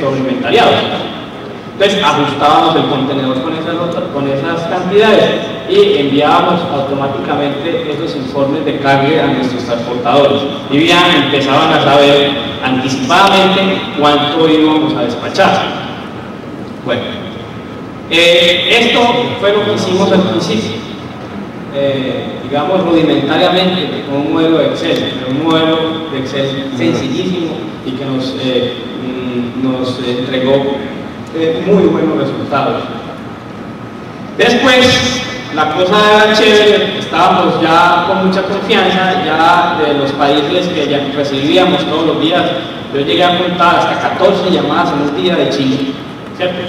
sobre inventariados. Entonces ajustábamos el contenedor con esas cantidades y enviábamos automáticamente esos informes de carga a nuestros transportadores y ya empezaban a saber anticipadamente cuánto íbamos a despachar. Bueno, esto fue lo que hicimos al principio, digamos rudimentariamente, con un modelo de Excel, un modelo de Excel sencillísimo y que nos entregó muy buenos resultados. Después la cosa era chévere, estábamos ya con mucha confianza ya de los países que ya recibíamos todos los días. Yo llegué a contar hasta 14 llamadas en un día de Chile, ¿cierto?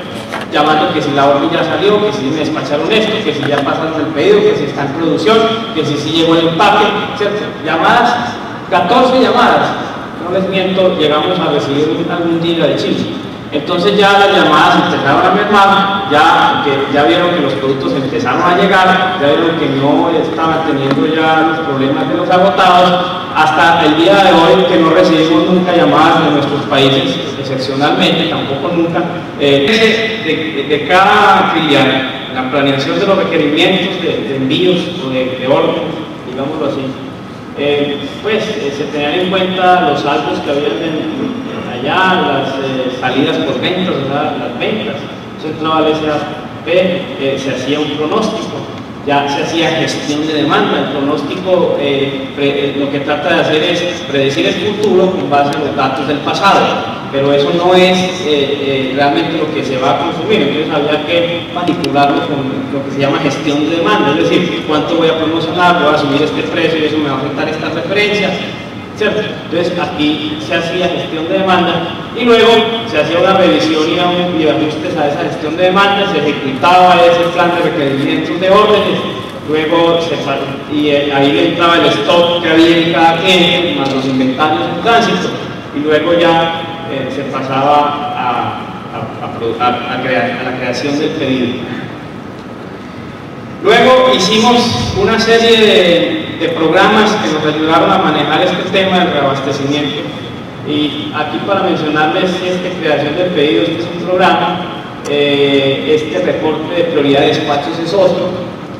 Llamando que si la orden ya salió, que si me despacharon esto, que si ya pasaron el pedido, que si está en producción, que si llegó el empaque, ¿cierto? Llamadas, 14 llamadas, no les miento, llegamos a recibir algún día de Chile. Entonces ya las llamadas empezaron a mermar, ya vieron que los productos empezaron a llegar, ya vieron que no estaban teniendo ya los problemas de los agotados, hasta el día de hoy que no recibimos nunca llamadas de nuestros países, excepcionalmente, tampoco nunca. De cada filial, la planeación de los requerimientos de envíos o de orden, digámoslo así, pues se tenían en cuenta los saldos que habían allá, las salidas por ventas, o sea, las ventas. Eso entraba al SAP, se hacía un pronóstico, ya se hacía gestión de demanda. El pronóstico lo que trata de hacer es predecir el futuro con base en los datos del pasado, pero eso no es realmente lo que se va a consumir. Entonces había que manipularlo con lo que se llama gestión de demanda, es decir, cuánto voy a promocionar, voy a subir este precio y eso me va a afectar estas referencias, ¿cierto? Entonces aquí se hacía gestión de demanda y luego se hacía una revisión y ajustes a esa gestión de demanda, se ejecutaba ese plan de requerimientos de órdenes, luego ahí entraba el stock que había en cada cliente, más los inventarios en tránsito, y luego ya se pasaba a la creación del pedido. Luego hicimos una serie de programas que nos ayudaron a manejar este tema del reabastecimiento, y aquí para mencionarles creación del pedido, este es un programa, este reporte de prioridad de despachos es otro,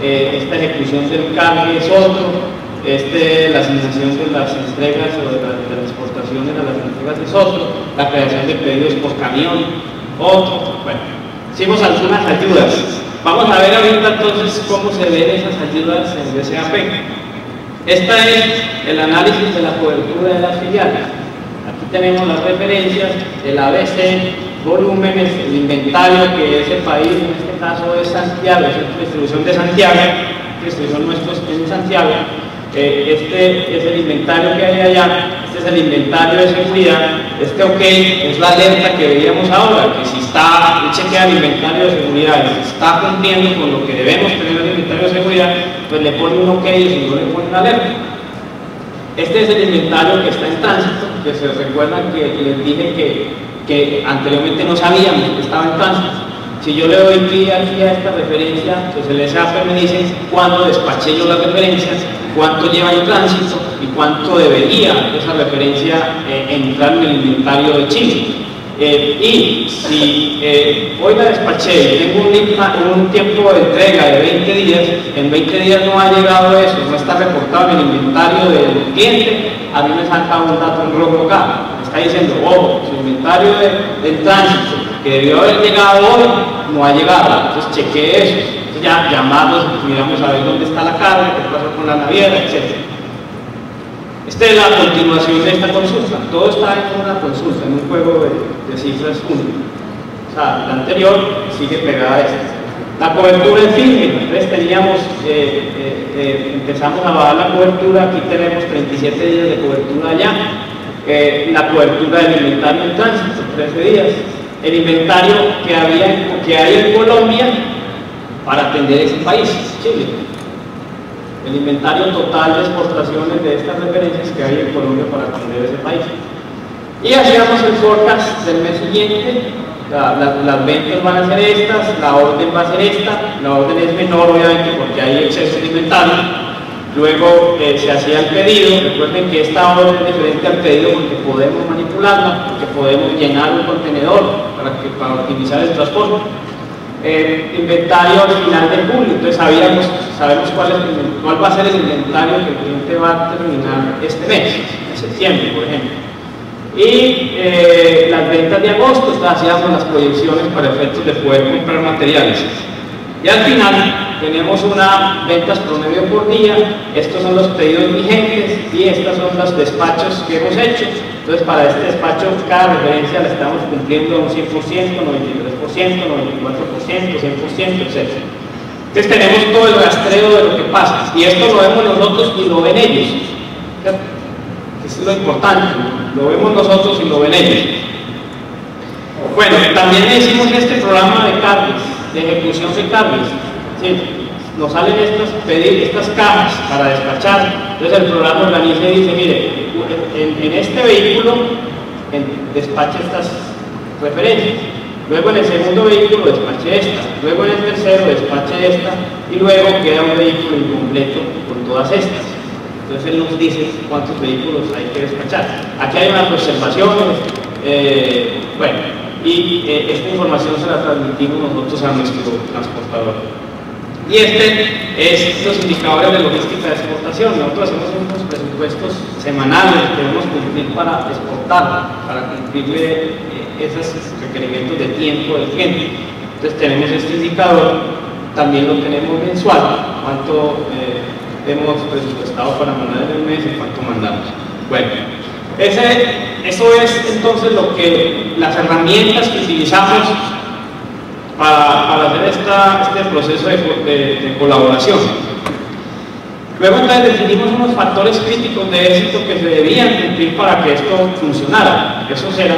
esta ejecución del cargue es otro, la asignación de las entregas o de las exportaciones a las entregas es otro, la creación de pedidos por camión, otro. Bueno, hicimos algunas ayudas. Vamos a ver ahorita entonces cómo se ven esas ayudas en el SAP. Esta es el análisis de la cobertura de las filiales. Aquí tenemos las referencias, el ABC, volúmenes, el inventario, que ese país, en este caso es Santiago, es la distribución de Santiago, la distribución nuestra es en Santiago. Este es el inventario que hay allá, este es el inventario de seguridad, OK es la alerta que veíamos ahora, que si está, chequea el inventario de seguridad, si está cumpliendo con lo que debemos tener en el inventario de seguridad, pues le pone un OK y si no le pone una alerta. Este es el inventario que está en tránsito, que se recuerdan que les dije que anteriormente no sabíamos que estaba en tránsito. Si yo le doy clic aquí a esta referencia, pues el SAP me dice cuándo despaché yo las referencias, cuánto lleva en tránsito y cuánto debería esa referencia entrar en el inventario de Chile. Y si hoy la despaché y tengo un tiempo de entrega de 20 días, en 20 días no ha llegado eso, no está reportado en el inventario del cliente, a mí me salta un dato en rojo acá, me está diciendo, ojo, su inventario del tránsito que debió haber llegado hoy no ha llegado, entonces chequee eso. Entonces ya llamarlos, miramos a ver dónde está la carga, qué pasó con la naviera, etc. Esta es la continuación de esta consulta. Todo está en una consulta, en un juego de cifras único. O sea, la anterior sigue pegada a esta. La cobertura en firme. Entonces teníamos, empezamos a bajar la cobertura. Aquí tenemos 37 días de cobertura allá. La cobertura del inventario en tránsito, 13 días. El inventario que hay en Colombia para atender ese país, Chile. El inventario total de exportaciones de estas referencias que hay en Colombia para atender ese país. Y hacíamos el forecast del mes siguiente, las ventas van a ser estas, la orden va a ser esta, la orden es menor obviamente porque hay exceso de inventario. luego se hacía el pedido. Recuerden que esta orden es diferente al pedido porque podemos manipularla, porque podemos llenar un contenedor para optimizar el transporte. Inventario al final de julio, entonces sabemos cuál va a ser el inventario que el cliente va a terminar este mes, en septiembre, por ejemplo. Y las ventas de agosto, hacíamos las proyecciones para efectos de poder comprar materiales. Y al final tenemos una ventas promedio por día. Estos son los pedidos vigentes y estas son los despachos que hemos hecho. Entonces, para este despacho, cada referencia la estamos cumpliendo a un 100%, 93%, 94%, 100%, etc. Entonces, tenemos todo el rastreo de lo que pasa. Y esto lo vemos nosotros y lo ven ellos. Eso es lo importante. Lo vemos nosotros y lo ven ellos. Bueno, también hicimos este programa de cargas, de ejecución de cargas. ¿Sí? Nos salen estas cajas para despachar. Entonces el programa organiza y dice, mire, en este vehículo despache estas referencias. Luego en el segundo vehículo despache esta. Luego en el tercero despache esta. Y luego queda un vehículo incompleto con todas estas. Entonces él nos dice cuántos vehículos hay que despachar. Aquí hay unas observaciones. Bueno, y esta información se la transmitimos nosotros a nuestro transportador. Y es los indicadores de logística de exportación. Nosotros hacemos unos presupuestos semanales que debemos cumplir para exportar, para cumplirle esos requerimientos de tiempo del cliente. Entonces tenemos este indicador, también lo tenemos mensual, cuánto hemos presupuestado para mandar en el mes y cuánto mandamos. Bueno, eso es entonces las herramientas que utilizamos para hacer este proceso de colaboración. Luego entonces definimos unos factores críticos de éxito que se debían cumplir para que esto funcionara. Esos eran: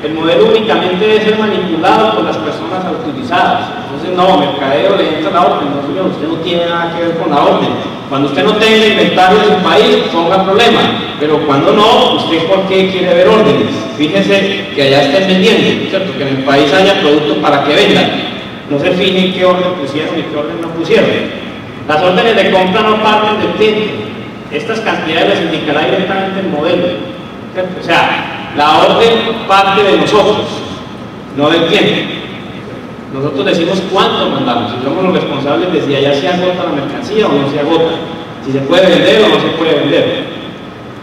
el modelo únicamente debe ser manipulado por las personas autorizadas. Entonces, no, mercadeo le entra la orden, no, señor, usted no tiene nada que ver con la orden. Cuando usted no tenga inventario en su país, ponga problema, pero cuando no, ¿usted por qué quiere ver órdenes? Fíjese que allá estén vendiendo, ¿cierto? Que en el país haya productos para que vendan. No se fijen qué orden pusieron y qué orden no pusieron. Las órdenes de compra no parten del cliente. Estas cantidades las indicará directamente el modelo, ¿cierto? O sea, la orden parte de nosotros, no del cliente. Nosotros decimos cuánto mandamos y somos los responsables de si allá se agota la mercancía o no se agota, si se puede vender o no se puede vender.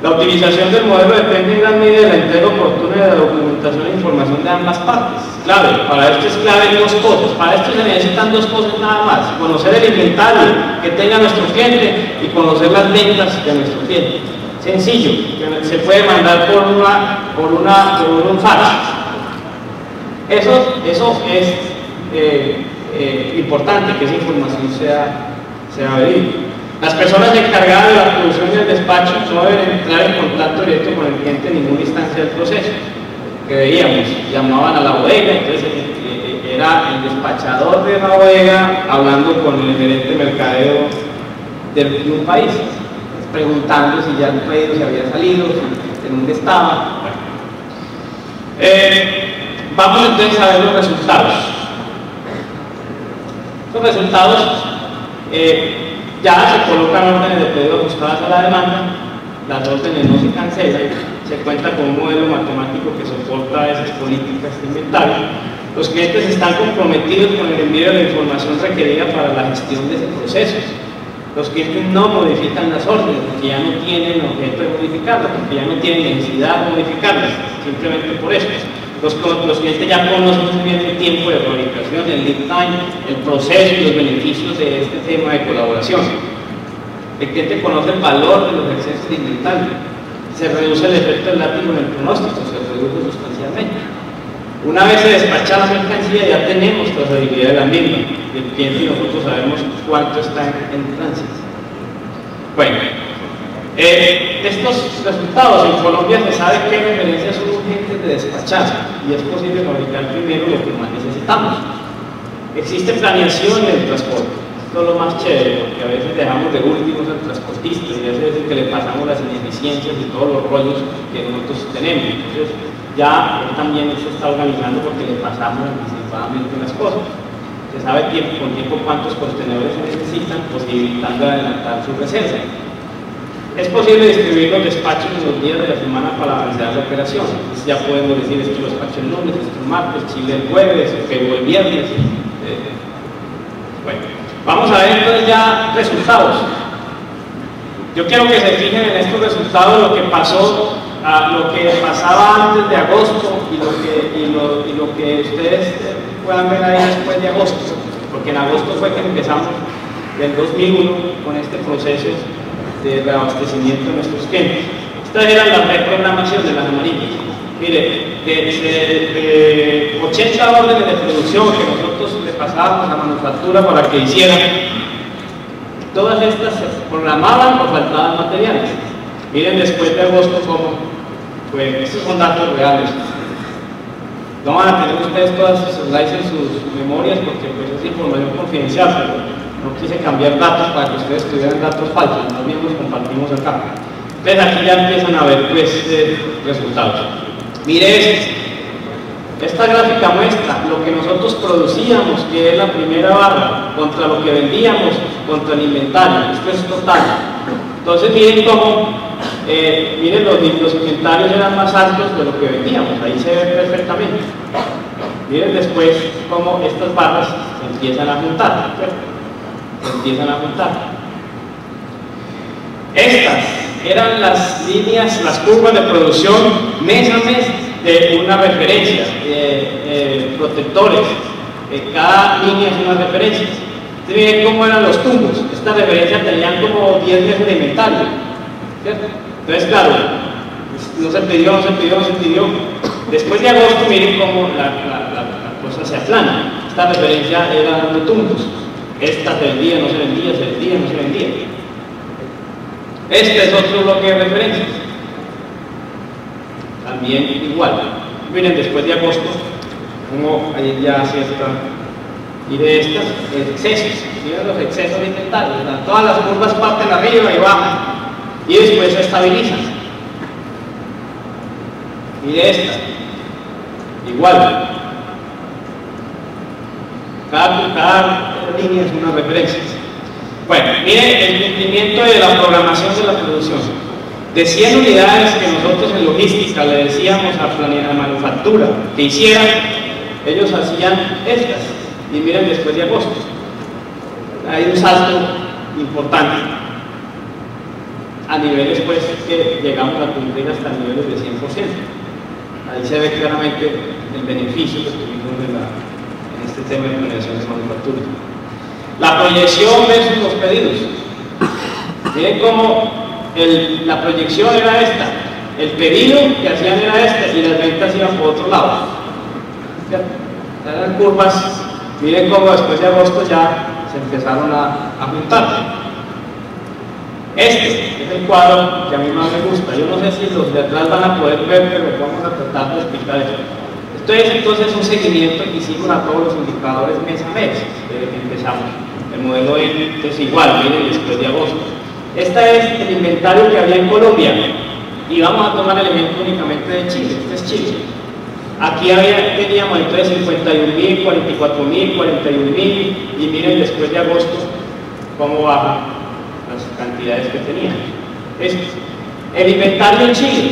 La utilización del modelo depende en gran medida de la entrega oportuna de la documentación e información de ambas partes. Clave, para esto es clave dos cosas. Para esto se necesitan dos cosas nada más: conocer el inventario que tenga nuestro cliente y conocer las ventas de nuestro cliente. Sencillo, que se puede mandar por un fax. Eso es importante, que esa información sea verídica. Las personas encargadas de la producción y el despacho no deben entrar en contacto directo con el cliente en ninguna instancia del proceso. Que veíamos, llamaban a la bodega, entonces era el despachador de la bodega hablando con el gerente de mercadeo de un país, preguntando si ya el pedido se había salido, en dónde estaba. Vamos entonces a ver los resultados. Los resultados ya se colocan órdenes de pedido ajustadas a la demanda, las órdenes no se cancelan, se cuenta con un modelo matemático que soporta esas políticas de inventario. Los clientes están comprometidos con el envío de la información requerida para la gestión de ese proceso. Los clientes no modifican las órdenes porque ya no tienen objeto de modificarlas, porque ya no tienen necesidad de modificarlas, simplemente por eso. Los clientes ya conocen muy bien el tiempo de fabricación, el lead time, el proceso y los beneficios de este tema de colaboración. El cliente conoce el valor de los excesos de inventario. Se reduce el efecto del látigo en el pronóstico, se reduce sustancialmente. Una vez se despacha la mercancía, ya tenemos trazabilidad de la misma. El cliente y nosotros sabemos cuánto está en tránsito. Bueno, estos resultados: en Colombia se sabe qué referencias son urgentes de despachar y es posible fabricar primero lo que más necesitamos. Existe planeación en el transporte. Esto es lo más chévere, porque a veces dejamos de últimos al transportista y a veces que le pasamos las ineficiencias y todos los rollos que nosotros tenemos. Entonces ya él también se está organizando porque le pasamos anticipadamente las cosas. Se sabe con tiempo cuántos contenedores se necesitan, posibilitando adelantar su reserva. Es posible distribuir los despachos en los días de la semana para balancear la operación. Entonces ya podemos decir, esto lo despacho el lunes, esto el martes, Chile el jueves, Perú el viernes. Bueno, vamos a ver entonces ya resultados. Yo quiero que se fijen en estos resultados lo que pasó, lo que pasaba antes de agosto y lo que ustedes puedan ver ahí después de agosto, porque en agosto fue que empezamos del 2001 con este proceso de reabastecimiento de nuestros clientes. Estas eran las reprogramaciones de las amarillas. Mire, de 80 órdenes de producción que nosotros le pasábamos a manufactura para que hicieran, todas estas se programaban o faltaban materiales. Miren después de agosto cómo fue. Estos son datos reales. No van a tener ustedes todas sus slides en sus memorias porque pues, es información confidencial, pero no quise cambiar datos para que ustedes tuvieran datos falsos, más bien los compartimos acá. Entonces aquí ya empiezan a ver pues, resultados. Mire esta gráfica muestra lo que nosotros producíamos, que es la primera barra, contra lo que vendíamos, contra el inventario. Esto es total. Entonces miren cómo, miren los inventarios eran más altos de lo que vendíamos, ahí se ve perfectamente. Miren después cómo estas barras se empiezan a juntar, ¿cierto? Se empiezan a juntar. Estas eran las líneas, las curvas de producción mes a mes de una referencia, protectores. Cada línea es una referencia. Ustedes miren cómo eran los tumbos. Esta referencia tenían como 10 meses de inventario, ¿cierto? Entonces, claro, no se pidió. Después de agosto, miren cómo la cosa se aplana. Esta referencia era dando tumbos. Esta se vendía, no se vendía, se vendía, no se vendía. Este es otro bloque de referencias. También igual. Miren, después de agosto, como ahí ya cierta. Y de estas, excesos. Miren los excesos de inventario. Todas las curvas parten arriba y bajan. Y después se estabilizan. Mire esta. Igual. Cada línea es una referencia. Bueno, mire el cumplimiento de la programación de la producción. De 100 unidades que nosotros en logística le decíamos a manufactura que hicieran, ellos hacían estas. Y miren después de agosto. Hay un salto importante. A niveles pues que llegamos a cumplir hasta niveles de 100%. Ahí se ve claramente el beneficio que tuvimos en este tema de planeación de manufactura. La proyección versus los pedidos. Miren cómo la proyección era esta, el pedido que hacían era este y las ventas iban por otro lado. Eran curvas. Miren cómo después de agosto ya se empezaron a juntar. Este es el cuadro que a mí más me gusta. Yo no sé si los de atrás van a poder ver, pero vamos a tratar de explicar esto. Esto es entonces un seguimiento que hicimos a todos los indicadores mes a mes desde que empezamos. El modelo es igual, miren, después de agosto. Este es el inventario que había en Colombia y vamos a tomar elementos únicamente de Chile. Este es Chile. Aquí teníamos entonces 51.000, 44.000, 41.000 y miren después de agosto cómo bajan las cantidades que tenían. El inventario en Chile,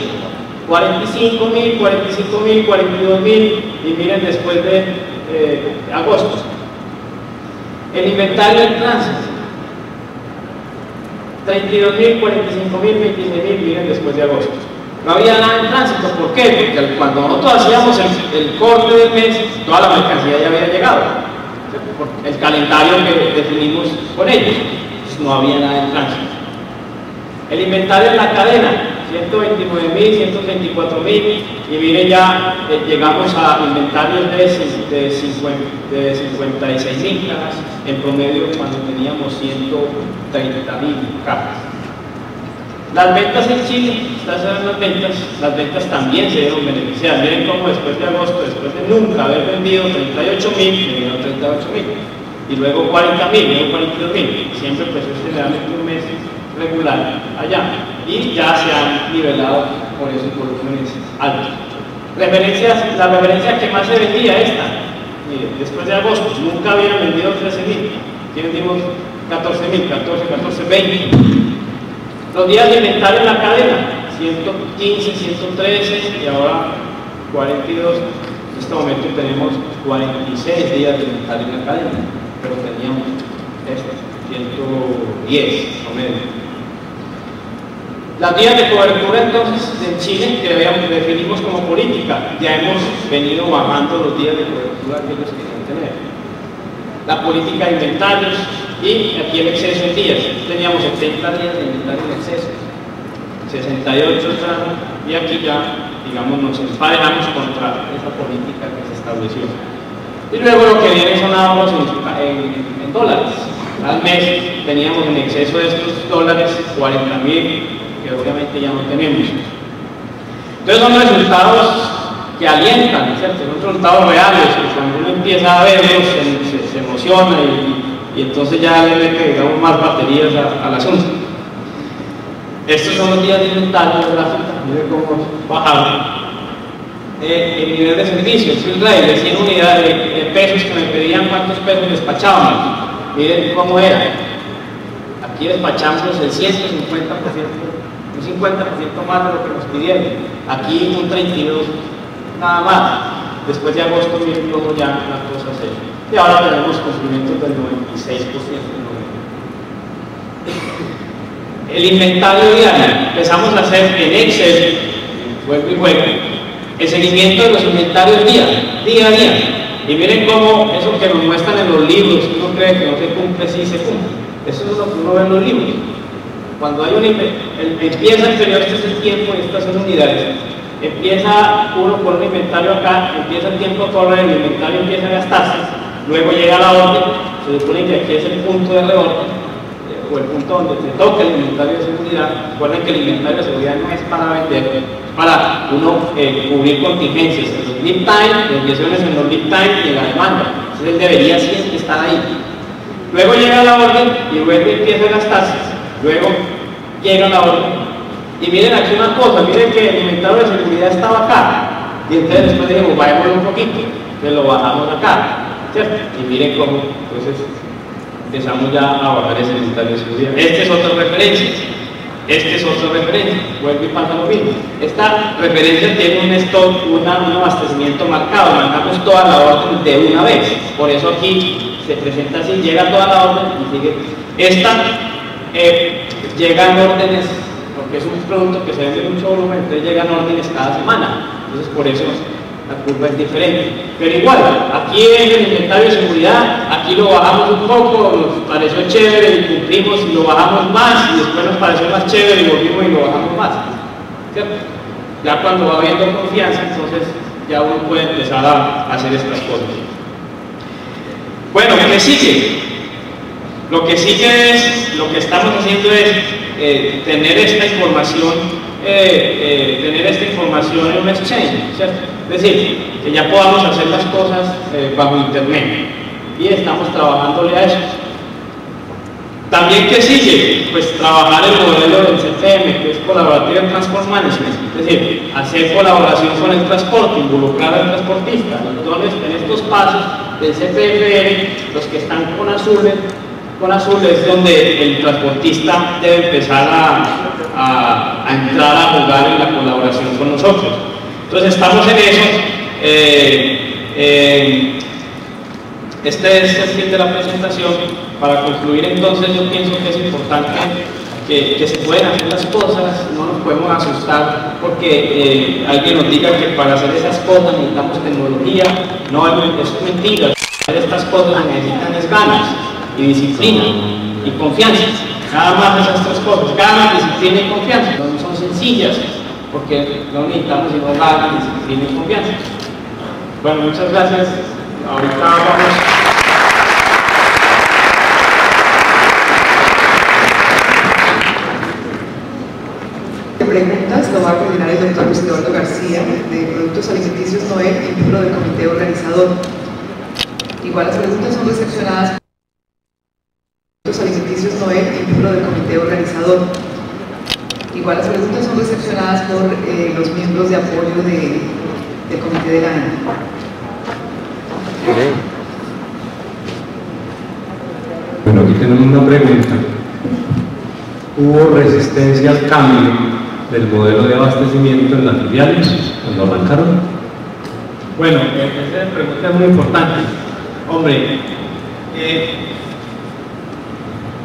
45.000, 45.000, 42.000 y miren después de agosto. El inventario en tránsito, 32.000, 45.000, 26.000, miren después de agosto. No había nada en tránsito, ¿por qué? Porque cuando nosotros hacíamos el corte del mes, toda la mercancía ya había llegado. Por el calendario que definimos con ellos, pues no había nada en tránsito. El inventario en la cadena, 129.000, 124.000 y miren ya llegamos a inventarios de 56.000 cajas en promedio cuando teníamos 130.000 cajas. Las ventas en Chile, estas eran las ventas también se dieron beneficiadas. Miren cómo después de agosto, después de nunca haber vendido 38.000, vendieron 38.000 y luego 40.000, luego 42.000. Siempre pues es generalmente un mes regular allá y ya se han nivelado por esos volúmenes altos. La referencia que más se vendía esta, miren, después de agosto, nunca habían vendido 13.000, aquí vendimos 14.000, 14, 20. Los días de inventario en la cadena, 115, 113 y ahora 42. En este momento tenemos 46 días de inventario en la cadena, pero teníamos 110 o medio. Las vías de cobertura entonces en Chile que definimos como política, ya hemos venido bajando los días de cobertura que ellos querían tener. La política de inventarios y aquí el exceso en días. Teníamos 70 días de inventario en exceso, 68 y aquí ya, digamos, nos emparejamos contra esa política que se estableció. Y luego lo que viene son ahorros en dólares. Al mes teníamos en exceso de estos dólares 40.000, que obviamente ya no tenemos. Entonces son resultados que alientan, ¿cierto? Son resultados reales, que cuando uno empieza a verlos se emociona y entonces ya le mete, digamos, más baterías al asunto. Estos son los días de inventario de la fruta, miren cómo bajaron. El nivel de servicio, el rey de 100 unidades de pesos que me pedían cuántos pesos despachábamos, miren cómo era. Aquí despachamos el 150%, un 50% más de lo que nos pidieron. Aquí un 32%, nada más. Después de agosto, miren cómo ya la cosa se... Y ahora tenemos cumplimientos del 96%. El inventario diario, empezamos a hacer en Excel, juego y juego, el seguimiento de los inventarios día a día. Y miren cómo eso que nos muestran en los libros, que uno cree que no se cumple, sí se cumple. Eso es lo que uno ve en los libros. Cuando hay empieza el periodo, este es el tiempo y estas son unidades. Empieza uno con un inventario acá, empieza el tiempo a correr, el inventario empieza a gastarse, luego llega la orden, se supone que aquí es el punto de reorden, o el punto donde se toca el inventario de seguridad. Recuerden que el inventario de seguridad no es para vender, es para uno cubrir contingencias, en los lead time, desviaciones en los lead time y en la demanda. Entonces él debería siempre estar ahí. Luego llega la orden y luego empieza a gastarse. Luego llega la orden. Y miren aquí una cosa, miren que el inventario de seguridad estaba acá. Y entonces después dijimos, vayamos un poquito, que lo bajamos acá, ¿cierto? Y miren cómo, entonces empezamos ya a bajar ese inventario de seguridad. Este es otra referencia. Este es otra referencia. Vuelve y pasa lo mismo. Esta referencia tiene un stock, un abastecimiento marcado. Mandamos toda la orden de una vez. Por eso aquí se presenta así, llega toda la orden y sigue. Esta llegan órdenes, porque es un producto que se vende en mucho volumen, entonces llegan órdenes cada semana. Entonces por eso la curva es diferente. Pero igual, aquí en el inventario de seguridad, aquí lo bajamos un poco, nos pareció chévere y cumplimos y lo bajamos más, y después nos pareció más chévere y volvimos y lo bajamos más, ¿cierto? Ya cuando va habiendo confianza, entonces ya uno puede empezar a hacer estas cosas. Bueno, ¿qué sigue? Lo que sigue es, lo que estamos haciendo es tener esta información en un exchange, ¿cierto? Es decir, que ya podamos hacer las cosas bajo internet, y estamos trabajándole a eso. También, ¿qué sigue? Pues trabajar el modelo del CTM, que es Collaborative Transport Management, es decir, hacer colaboración con el transporte, involucrar al transportista. Entonces, en estos pasos del CPFR, los que están con azul es donde el transportista debe empezar a entrar a jugar en la colaboración con nosotros. Entonces estamos en eso. Este es el fin de la presentación. Para concluir, entonces, yo pienso que es importante que se pueden hacer las cosas, no nos podemos asustar porque alguien nos diga que para hacer esas cosas necesitamos tecnología. No, eso es mentira. Para hacer estas cosas necesitan ganas y disciplina y confianza. Nada más esas tres cosas, ganas, disciplina y confianza. No son sencillas, porque no necesitamos sino ganas, disciplina y confianza. Bueno, muchas gracias. Ahorita vamos. Preguntas lo va a coordinar el doctor Luis Eduardo García, de Productos Alimenticios Noel y miembro del comité organizador. Igual las preguntas son recepcionadas por Productos Alimenticios Noel y miembro del comité organizador. Igual las preguntas son recepcionadas por los miembros de apoyo del comité de la ANI. Bueno, aquí tenemos una pregunta. ¿Hubo resistencia al cambio del modelo de abastecimiento en las filiales cuando arrancaron? Bueno, esa pregunta es muy importante. Hombre,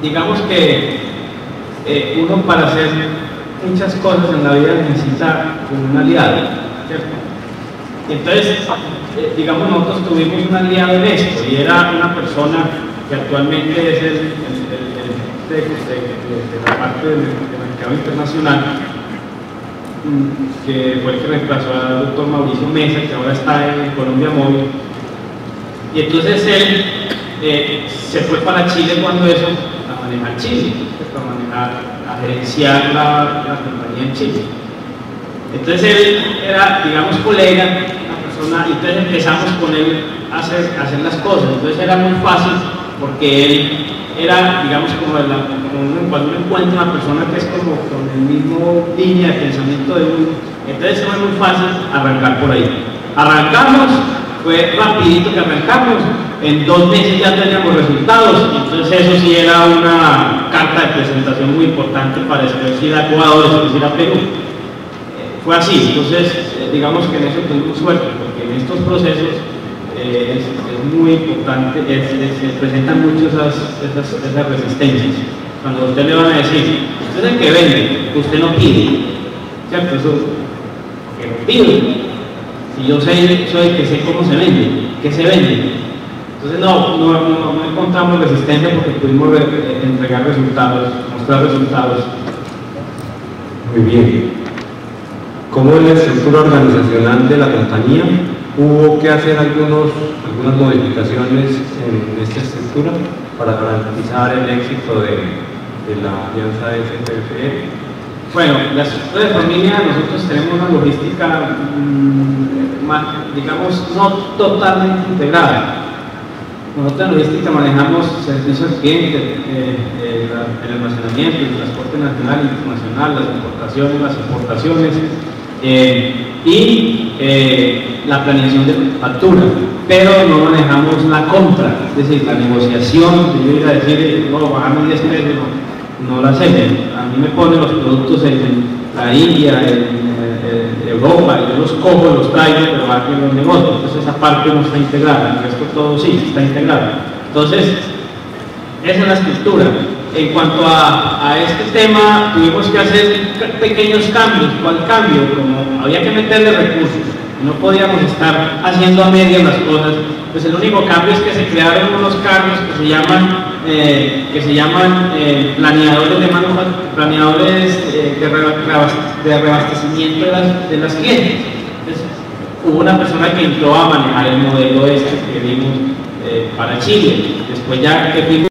digamos que uno para hacer muchas cosas en la vida necesita un aliado, ¿cierto? Entonces, digamos, nosotros tuvimos un aliado en esto y era una persona que actualmente es el de la parte del mercado internacional, que fue el que reemplazó al doctor Mauricio Mesa, que ahora está en Colombia Móvil. Y entonces él se fue para Chile cuando eso, a manejar Chile, a gerenciar la compañía en Chile. Entonces él era, digamos, colega, una persona, y entonces empezamos con él a hacer las cosas. Entonces era muy fácil porque él era, digamos, cuando uno encuentra una persona que es como con el mismo línea de pensamiento de uno, entonces fue muy fácil arrancar por ahí. Arrancamos, fue rapidito que arrancamos, en 2 meses ya teníamos resultados, entonces eso sí era una carta de presentación muy importante para después ir a Ecuador, después ir a Perú. Fue así, entonces digamos que en eso tuvimos suerte, porque en estos procesos es muy importante, se presentan mucho esas resistencias. Cuando a usted le van a decir, usted es el que vende, usted no pide, ¿cierto? Eso, que no pide. Si yo soy el que sé cómo se vende, ¿qué se vende? Entonces no encontramos resistencia porque pudimos entregar resultados, mostrar resultados. Muy bien. ¿Cómo es la estructura organizacional de la compañía? ¿Hubo que hacer algunas modificaciones en esta estructura para garantizar el éxito de la alianza de SPFE? Bueno, la estructura de familia, nosotros tenemos una logística, digamos, no totalmente integrada. Nosotros en logística manejamos servicios al cliente, el almacenamiento, el transporte nacional e internacional, las importaciones, las exportaciones y la planeación de factura, pero no manejamos la compra, es decir, la negociación. Si yo iba a decir, no, bajame 10 pesos, no la hacemos. A mí me ponen los productos en la India, en Europa, yo los cojo, los traigo, pero aquí en los negocios. Entonces esa parte no está integrada, el resto todo sí está integrado. Entonces, esa es la estructura. En cuanto a este tema, tuvimos que hacer pequeños cambios. ¿Cuál cambio? Como había que meterle recursos, no podíamos estar haciendo a medias las cosas, pues el único cambio es que se crearon unos cargos que se llaman planeadores de reabastecimiento de las clientes. Entonces, hubo una persona que entró a manejar el modelo que vimos para Chile. Después ya que fuimos